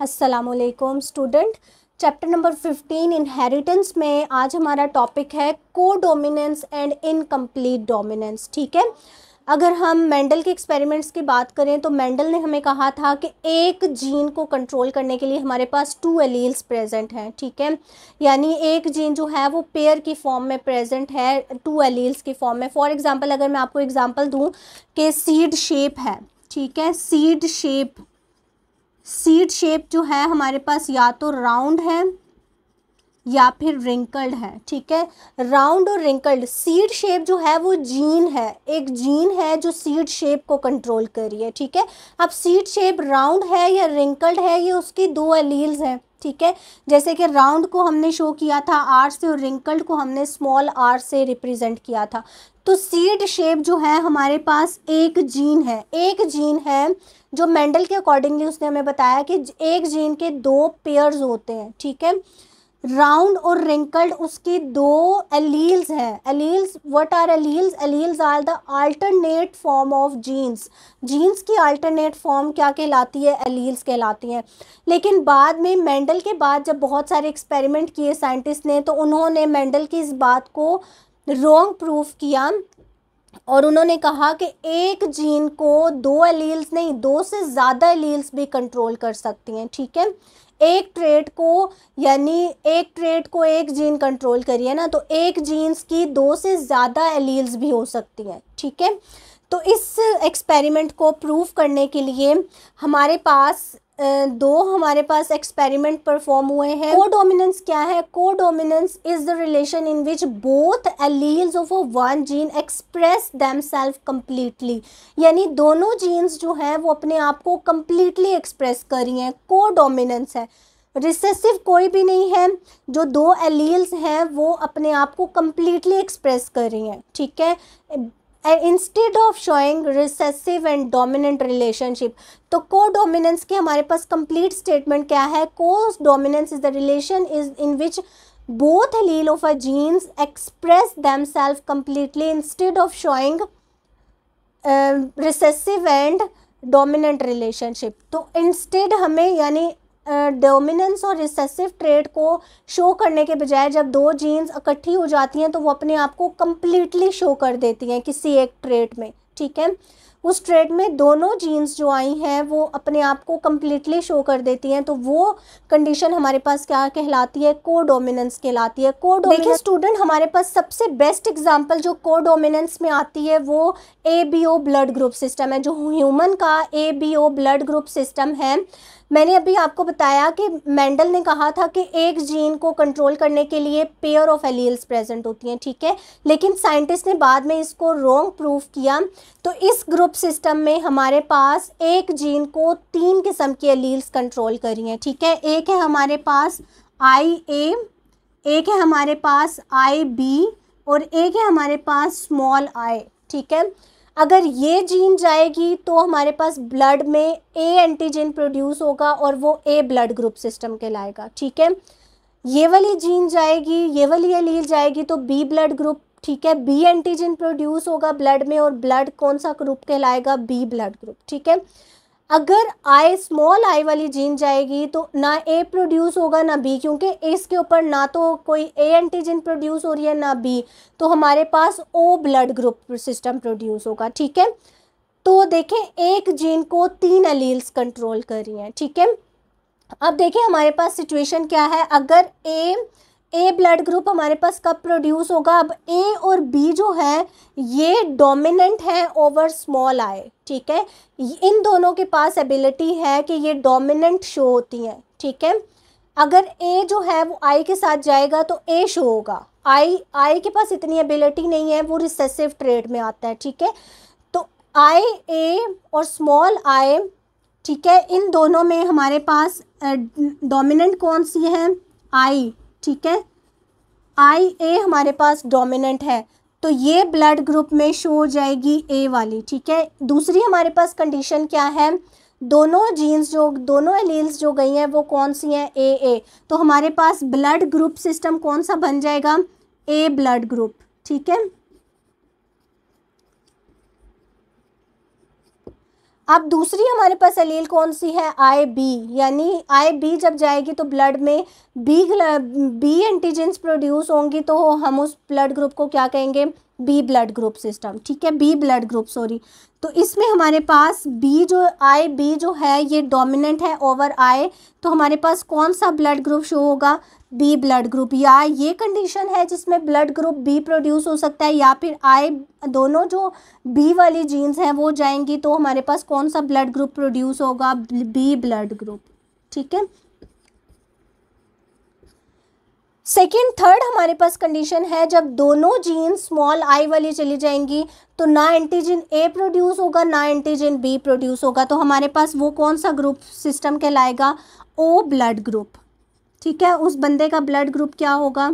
अस्सलामुअलैकुम student. Chapter number 15 inheritance में आज हमारा टॉपिक है कोडोमिनेंस एंड इनकम्प्लीट डोमिनेंस। ठीक है, अगर हम मेंडल के एक्सपेरिमेंट्स की बात करें तो मेंडल ने हमें कहा था कि एक जीन को कंट्रोल करने के लिए हमारे पास 2 एलील्स प्रेजेंट हैं। ठीक है, यानी एक जीन जो है वो पेयर की फॉर्म में प्रेजेंट है, 2 एलील्स की फॉर्म में। फॉर एग्जांपल अगर मैं आपको एग्जांपल दूं कि सीड शेप है, ठीक है, सीड शेप जो है हमारे पास या तो राउंड है या फिर रिंकल्ड है। ठीक है, राउंड और रिंकल्ड सीड शेप जो है वो जीन है, एक जीन है जो सीड शेप को कंट्रोल कर रही है। ठीक है, अब सीड शेप राउंड है या रिंकल्ड है, ये उसकी 2 एलील्स हैं। ठीक है, जैसे कि राउंड को हमने शो किया था आर से और रिंकल्ड को हमने स्मॉल आर से रिप्रेजेंट किया था। तो सीड शेप जो है हमारे पास एक जीन है जो मेंडल के अकॉर्डिंगली उसने हमें बताया कि एक जीन के 2 पेयर्स होते हैं। ठीक है, राउंड और रिंकल्ड उसकी 2 एलील्स हैं। Alleles what are alleles? Alleles are the alternate form of genes. Genes की अल्टरनेट फॉर्म क्या कहलाती है? एलील्स कहलाती हैं। लेकिन बाद में मेंडल के बाद जब बहुत सारे एक्सपेरिमेंट किए साइंटिस्ट ने, तो उन्होंने मेंडल की इस बात को रॉन्ग प्रूफ किया और उन्होंने कहा कि एक जीन को 2 एलील्स नहीं, 2 से ज़्यादा एलील्स भी कंट्रोल कर सकती हैं। ठीक है, एक ट्रेट को, यानी एक ट्रेट को एक जीन कंट्रोल करिए ना, तो एक जीन्स की 2 से ज़्यादा एलील्स भी हो सकती हैं। ठीक है, तो इस एक्सपेरिमेंट को प्रूफ करने के लिए हमारे पास हमारे पास एक्सपेरिमेंट परफॉर्म हुए हैं। कोडोमिनेंस क्या है? Codominance is the relation in which both alleles of one gene express themselves completely, यानी दोनों जीन्स जो हैं वो अपने आप को कंप्लीटली एक्सप्रेस कर रही हैं। कोडोमिनेंस है, रिसेसिव कोई भी नहीं है, जो 2 एलील्स हैं वो अपने आप को कंप्लीटली एक्सप्रेस कर रही हैं। ठीक है, instead of showing recessive and dominant relationship. तो कोडोमिनेंस के हमारे पास कंप्लीट स्टेटमेंट क्या है? Codominance is the relation is in which both allele of a genes express themselves completely instead of showing recessive and dominant relationship। तो instead हमें यानी dominance और recessive trait को शो करने के बजाय जब 2 जीन्स इकट्ठी हो जाती हैं तो वो अपने आप को कम्प्लीटली शो कर देती हैं किसी एक ट्रेट में। ठीक है, उस ट्रेट में दोनों जीन्स जो आई हैं वो अपने आप को कम्प्लीटली शो कर देती हैं, तो वो कंडीशन हमारे पास क्या कहलाती है? कोडोमिनेंस कहलाती है। देखिए स्टूडेंट, हमारे पास सबसे बेस्ट एग्जांपल जो कोडोमिनेंस में आती है वो ABO ब्लड ग्रुप सिस्टम है। जो ह्यूमन का ABO ब्लड ग्रुप सिस्टम है, मैंने अभी आपको बताया कि मेंडल ने कहा था कि एक जीन को कंट्रोल करने के लिए पेयर ऑफ एलील्स प्रेजेंट होती हैं। ठीक है, लेकिन साइंटिस्ट ने बाद में इसको रॉन्ग प्रूफ किया। तो इस ग्रुप सिस्टम में हमारे पास एक जीन को 3 किस्म की एलील्स कंट्रोल करी हैं। ठीक है, एक है हमारे पास IA, एक है हमारे पास IB और एक है हमारे पास स्मॉल I। ठीक है, अगर ये जीन जाएगी तो हमारे पास ब्लड में A एंटीजन प्रोड्यूस होगा और वो A ब्लड ग्रुप सिस्टम कहलाएगा। ठीक है, ये वाली जीन जाएगी, ये वाली एलील जाएगी तो B ब्लड ग्रुप। ठीक है, B एंटीजन प्रोड्यूस होगा ब्लड में और ब्लड कौन सा ग्रुप कहलाएगा? B blood group. ठीक है, अगर स्मॉल आई वाली जीन जाएगी तो ना A प्रोड्यूस होगा ना B, क्योंकि इसके ऊपर ना तो कोई A एंटीजन प्रोड्यूस हो रही है ना B, तो हमारे पास O blood group system produce होगा। ठीक है, तो देखें एक जीन को 3 एलील्स कंट्रोल कर रही हैं। ठीक है, अब देखिए हमारे पास सिचुएशन क्या है। अगर ए ब्लड ग्रुप हमारे पास कब प्रोड्यूस होगा? अब A और B जो है ये डोमिनेंट है ओवर स्मॉल I। ठीक है, इन दोनों के पास एबिलिटी है कि ये डोमिनेंट शो होती हैं। ठीक है, अगर A जो है वो I के साथ जाएगा तो A शो होगा। I के पास इतनी एबिलिटी नहीं है, वो रिसेसिव ट्रेट में आता है। ठीक है, तो A और स्मॉल I, ठीक है, इन दोनों में हमारे पास डोमिनेंट कौन सी है? I। ठीक है, IA हमारे पास डोमिनेंट है, तो ये ब्लड ग्रुप में शो हो जाएगी A वाली। ठीक है, दूसरी हमारे पास कंडीशन क्या है? दोनों जीन्स जो, दोनों एलील्स जो गई हैं वो कौन सी हैं? AA। तो हमारे पास ब्लड ग्रुप सिस्टम कौन सा बन जाएगा? A blood group. ठीक है, अब दूसरी हमारे पास एलील कौन सी है, आई बी, यानी आई बी जब जाएगी तो ब्लड में बी एंटीजेंस प्रोड्यूस होंगी, तो हम उस ब्लड ग्रुप को क्या कहेंगे, बी ब्लड ग्रुप सिस्टम, ठीक है, बी ब्लड ग्रुप सॉरी। तो इसमें हमारे पास बी जो आई बी जो है ये डोमिनेंट है ओवर आई, तो हमारे पास कौन सा ब्लड ग्रुप शो होगा, बी ब्लड ग्रुप। या ये कंडीशन है जिसमें ब्लड ग्रुप बी प्रोड्यूस हो सकता है, या फिर आई दोनों जो बी वाली जीन्स हैं वो जाएंगी तो हमारे पास कौन सा ब्लड ग्रुप प्रोड्यूस होगा, बी ब्लड ग्रुप, ठीक है। सेकेंड थर्ड हमारे पास कंडीशन है जब दोनों जीन्स स्मॉल आई वाली चली जाएंगी तो ना एंटीजन ए प्रोड्यूस होगा ना एंटीजन बी प्रोड्यूस होगा, तो हमारे पास वो कौन सा ग्रुप सिस्टम कहलाएगा, ओ ब्लड ग्रुप, ठीक है। उस बंदे का ब्लड ग्रुप क्या होगा,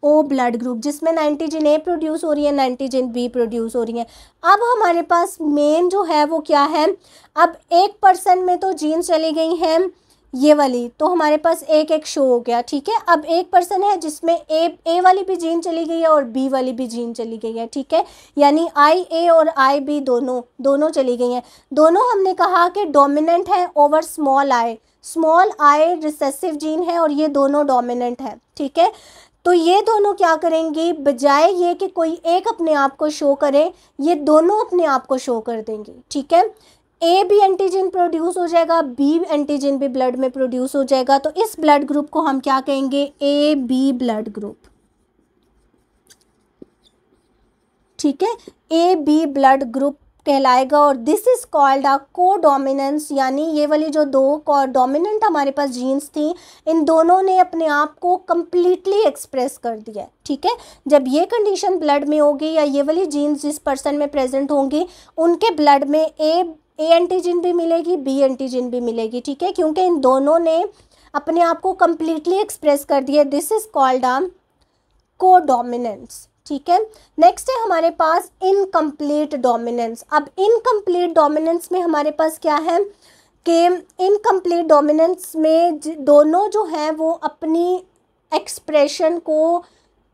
ओ ब्लड ग्रुप, जिसमें ना एंटीजन ए प्रोड्यूस हो रही है ना एंटीजन बी प्रोड्यूस हो रही है। अब हमारे पास मेन जो है वो क्या है, अब 1% में तो जीन्स चली गई हैं ये वाली, तो हमारे पास एक एक शो हो गया, ठीक है। अब 1% है जिसमें ए वाली भी जीन चली गई है और बी वाली भी जीन चली गई है, ठीक है, यानी आई ए और आई बी दोनों चली गई हैं। दोनों हमने कहा कि डोमिनेंट है over small I recessive gene है और ये दोनों डोमिनेंट है, ठीक है। तो ये दोनों क्या करेंगी, बजाय ये कि कोई एक अपने आप को शो करे, ये दोनों अपने आप को शो कर देंगे, ठीक है। ए बी एंटीजन प्रोड्यूस हो जाएगा, बी एंटीजन भी ब्लड में प्रोड्यूस हो जाएगा, तो इस ब्लड ग्रुप को हम क्या कहेंगे, ए बी ब्लड ग्रुप, ठीक है, ए बी ब्लड ग्रुप कहलाएगा। और this is called a codominance, यानी ये वाली जो दो डोमिनेंट हमारे पास जीन्स थी इन दोनों ने अपने आप को कंप्लीटली एक्सप्रेस कर दिया, ठीक है। जब ये कंडीशन ब्लड में होगी या ये वाली जीन्स जिस पर्सन में प्रेजेंट होंगी उनके ब्लड में ए एंटीजन भी मिलेगी, बी एंटीजन भी मिलेगी, ठीक है, क्योंकि इन दोनों ने अपने आप को कंप्लीटली एक्सप्रेस कर दिया। This is called a codominance, ठीक है। नेक्स्ट है हमारे पास इनकम्प्लीट डोमिनेंस। अब इनकम्प्लीट डोमिनेंस में हमारे पास क्या है कि इनकम्प्लीट डोमिनेंस में दोनों जो हैं वो अपनी एक्सप्रेशन को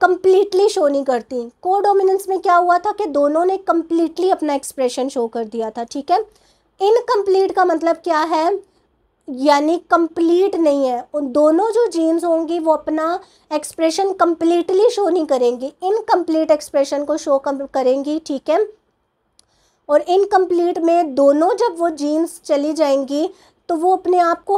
कंप्लीटली शो नहीं करती। कोडोमिनेंस में क्या हुआ था कि दोनों ने कंप्लीटली अपना एक्सप्रेशन शो कर दिया था, ठीक है। इनकम्प्लीट का मतलब क्या है, यानी कंप्लीट नहीं है, उन दोनों जो जीन्स होंगी वो अपना एक्सप्रेशन कंप्लीटली शो नहीं करेंगी, इनकम्प्लीट एक्सप्रेशन को शो करेंगी, ठीक है। और इनकम्प्लीट में दोनों जब वो जीन्स चली जाएंगी तो वो अपने आप को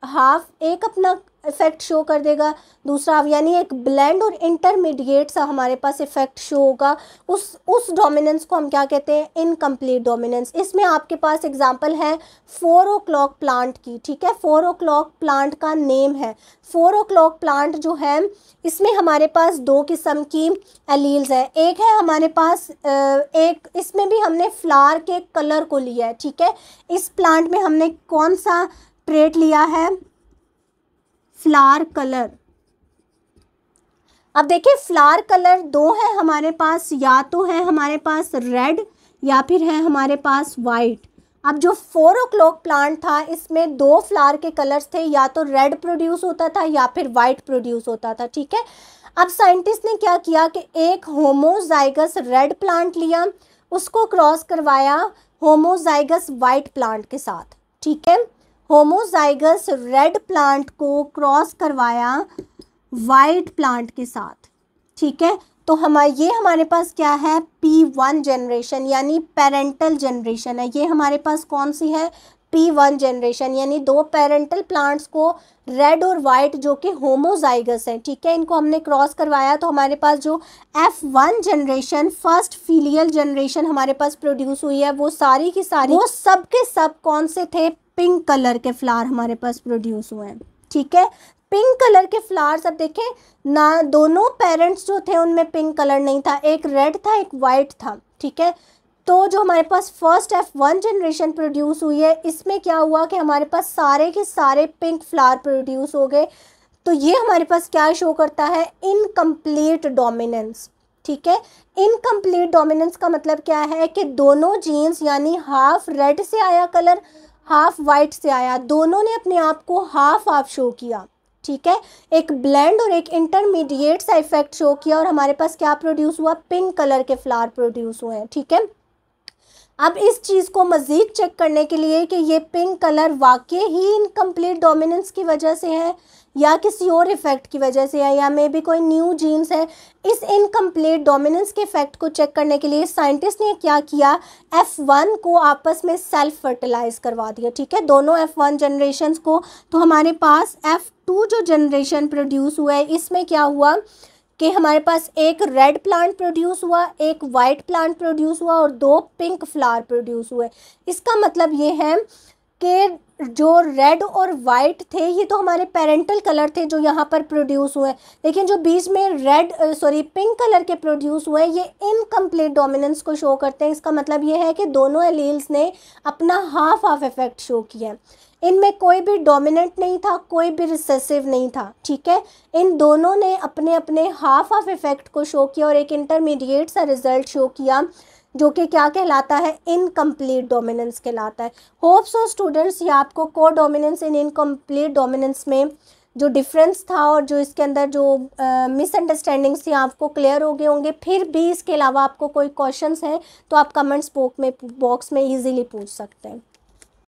हाफ एक अपना इफेक्ट शो कर देगा, दूसरा यानी एक ब्लेंड और इंटरमीडिएट सा हमारे पास इफेक्ट शो होगा। उस डोमिनेंस को हम क्या कहते हैं, इनकम्प्लीट डोमिनेंस। इसमें आपके पास एग्जांपल है 4 o'clock प्लांट की, ठीक है, 4 o'clock प्लांट का नेम है। 4 o'clock प्लांट जो है इसमें हमारे पास 2 किस्म की एलील्स है। एक है हमारे पास एक इसमें भी हमने फ्लावर के कलर को लिया है, ठीक है। इस प्लांट में हमने कौन सा ट्रेट लिया है, फ्लावर कलर। अब देखिए फ्लावर कलर 2 है हमारे पास, या तो है हमारे पास रेड या फिर है हमारे पास वाइट। अब जो 4 o'clock प्लांट था इसमें 2 फ्लावर के कलर्स थे, या तो रेड प्रोड्यूस होता था या फिर वाइट प्रोड्यूस होता था, ठीक है। अब साइंटिस्ट ने क्या किया कि एक होमोजाइगस रेड प्लांट लिया, उसको क्रॉस करवाया होमोजाइगस वाइट प्लांट के साथ, ठीक है। होमोजाइगस रेड प्लांट को क्रॉस करवाया वाइट प्लांट के साथ, ठीक है। तो ये हमारे पास क्या है, P1 जनरेशन यानी पेरेंटल जनरेशन है। ये हमारे पास कौन सी है, P1 जनरेशन, यानी 2 पेरेंटल प्लांट्स को रेड और वाइट जो कि होमोजाइगस हैं, ठीक है, इनको हमने क्रॉस करवाया तो हमारे पास जो F1 generation first filial generation हमारे पास प्रोड्यूस हुई है वो सारी की सारी वो सब के सब कौन से थे, पिंक कलर के फ्लावर हमारे पास प्रोड्यूस हुए हैं, ठीक है। पिंक कलर के फ्लावर्स, अब देखें ना दोनों पेरेंट्स जो थे उनमें पिंक कलर नहीं था, एक रेड था एक वाइट था, ठीक है। तो जो हमारे पास फर्स्ट F1 जनरेशन प्रोड्यूस हुई है इसमें क्या हुआ कि हमारे पास सारे के सारे पिंक फ्लावर प्रोड्यूस हो गए। तो ये हमारे पास क्या शो करता है, इनकम्प्लीट डोमिनेंस, ठीक है। इनकम्प्लीट डोमिनेंस का मतलब क्या है कि दोनों जीन्स यानी हाफ रेड से आया कलर हाफ वाइट से आया, दोनों ने अपने आप को हाफ शो किया, ठीक है। एक ब्लेंड और एक इंटरमीडिएट सा इफेक्ट शो किया और हमारे पास क्या प्रोड्यूस हुआ, पिंक कलर के फ्लावर प्रोड्यूस हुए हैं, ठीक है। अब इस चीज़ को मज़ीद चेक करने के लिए कि ये पिंक कलर वाकई ही इनकम्प्लीट डोमिनेंस की वजह से है या किसी और इफ़ेक्ट की वजह से है या मे बी कोई न्यू जीन्स है, इस इनकम्प्लीट डोमिनेंस के इफेक्ट को चेक करने के लिए साइंटिस्ट ने क्या किया, F1 को आपस में सेल्फ फर्टिलाइज करवा दिया। ठीक है, दोनों F1 जनरेशन्स को। तो हमारे पास F2 जो जनरेशन प्रोड्यूस हुआ है, इसमें क्या हुआ कि हमारे पास एक रेड प्लांट प्रोड्यूस हुआ, एक वाइट प्लांट प्रोड्यूस हुआ और 2 पिंक फ्लावर प्रोड्यूस हुए। इसका मतलब ये है कि जो रेड और वाइट थे ये तो हमारे पेरेंटल कलर थे जो यहाँ पर प्रोड्यूस हुए, लेकिन जो बीच में पिंक कलर के प्रोड्यूस हुए ये इनकम्प्लीट डोमिनेंस को शो करते हैं। इसका मतलब ये है कि दोनों एलील्स ने अपना हाफ हाफ इफेक्ट शो किया। इनमें कोई भी डोमिनेंट नहीं था, कोई भी रिसेसिव नहीं था। ठीक है, इन दोनों ने अपने अपने हाफ हाफ इफेक्ट को शो किया और एक इंटरमीडिएट सा रिजल्ट शो किया जो कि क्या कहलाता है, इनकम्प्लीट डोमिनेंस कहलाता है। होप्स सो स्टूडेंट्स ये आपको को डोमिनेंस इन इनकम्प्लीट डोमिनेंस में जो डिफरेंस था और जो इसके अंदर जो मिसअंडरस्टैंडिंग्स थी आपको क्लियर हो गए होंगे। फिर भी इसके अलावा आपको कोई क्वेश्चंस हैं तो आप कमेंट्स बॉक्स में ईजीली पूछ सकते हैं।